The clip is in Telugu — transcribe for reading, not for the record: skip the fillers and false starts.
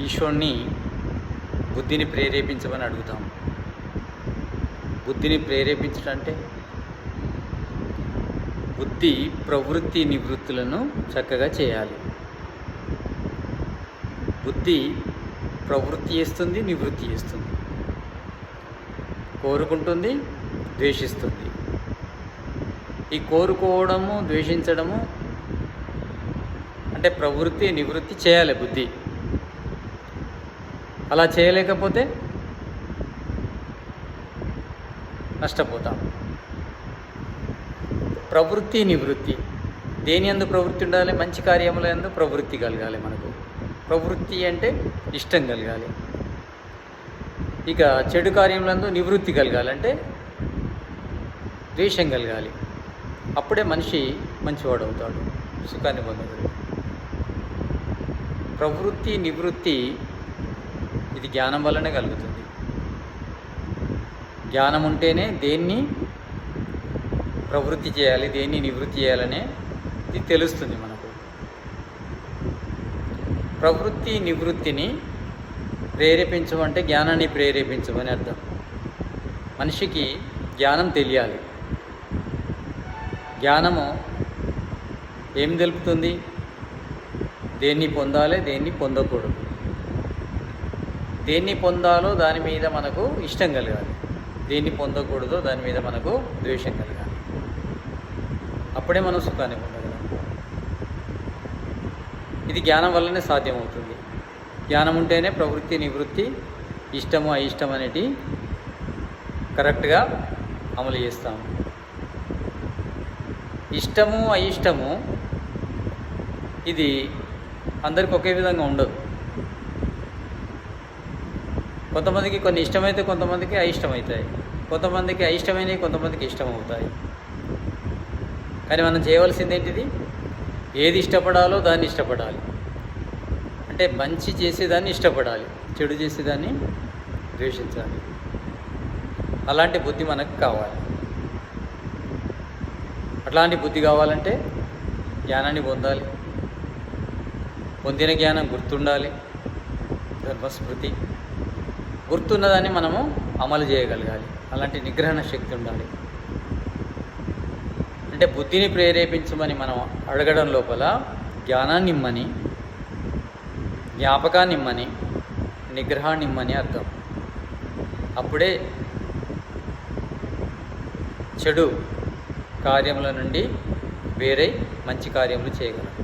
ఈశ్వరుని బుద్ధిని ప్రేరేపించమని అడుగుతాం. బుద్ధిని ప్రేరేపించడం అంటే బుద్ధి ప్రవృత్తి నివృత్తులను చక్కగా చేయాలి. బుద్ధి ప్రవృత్తి చేస్తుంది, నివృత్తి చేస్తుంది, కోరుకుంటుంది, ద్వేషిస్తుంది. ఈ కోరుకోవడము, ద్వేషించడము అంటే ప్రవృత్తి నివృత్తి చేయాలి బుద్ధి. అలా చేయలేకపోతే నష్టపోతాం. ప్రవృత్తి నివృత్తి, దేని యందు ప్రవృత్తి ఉండాలి? మంచి కార్యముల యందు ప్రవృత్తి కలగాలి. మనకు ప్రవృత్తి అంటే ఇష్టం కలగాలి. ఇక చెడు కార్యములందు నివృత్తి కలగాలి, అంటే ద్వేషం కలగాలి. అప్పుడే మనిషి మంచివాడు అవుతాడు, సుఖాన్ని పొందగలడు. ప్రవృత్తి నివృత్తి ఇది జ్ఞానం వల్లనే కలుగుతుంది. జ్ఞానం ఉంటేనే దేన్ని ప్రవృత్తి చేయాలి, దేన్ని నివృత్తి చేయాలనే ఇది తెలుస్తుంది మనకు. ప్రవృత్తి నివృత్తిని ప్రేరేపించమంటే జ్ఞానాన్ని ప్రేరేపించమని అర్థం. మనిషికి జ్ఞానం తెలియాలి. జ్ఞానము ఏం తెలుపుతుంది? దేన్ని పొందాలి, దేన్ని పొందకూడదు. దేన్ని పొందాలో దాని మీద మనకు ఇష్టం కలగాలి, దేన్ని పొందకూడదో దాని మీద మనకు ద్వేషం కలగాలి. అప్పుడే మనం సుఖాన్ని పొందగలం. ఇది జ్ఞానం వల్లనే సాధ్యమవుతుంది. జ్ఞానం ఉంటేనే ప్రవృత్తి నివృత్తి, ఇష్టము అయిష్టం అనేటి కరెక్ట్గా అమలు చేస్తాము. ఇష్టము అయిష్టము ఇది అందరికి ఒకే విధంగా ఉండదు. కొంతమందికి కొన్ని ఇష్టమైతే కొంతమందికి అయిష్టమవుతాయి, కొంతమందికి అయిష్టమైనవి కొంతమందికి ఇష్టమవుతాయి. కానీ మనం చేయవలసింది ఏంటిది? ఏది ఇష్టపడాలో దాన్ని ఇష్టపడాలి. అంటే మంచి చేసేదాన్ని ఇష్టపడాలి, చెడు చేసేదాన్ని ద్వేషించాలి. అలాంటి బుద్ధి మనకు కావాలి. అట్లాంటి బుద్ధి కావాలంటే జ్ఞానాన్ని పొందాలి. పొందిన జ్ఞానం గుర్తుండాలి, ధర్మస్మృతి. గుర్తున్నదాన్ని మనము అమలు చేయగలగాలి. అలాంటి నిగ్రహణ శక్తి ఉండాలి. అంటే బుద్ధిని ప్రేరేపించమని మనం అడగడం లోపల జ్ఞానాన్ని ఇమ్మని, జ్ఞాపకాన్ని ఇమ్మని, నిగ్రహాన్ని ఇమ్మని అర్థం. అప్పుడే చెడు కార్యముల నుండి వేరే మంచి కార్యములు చేయగలం.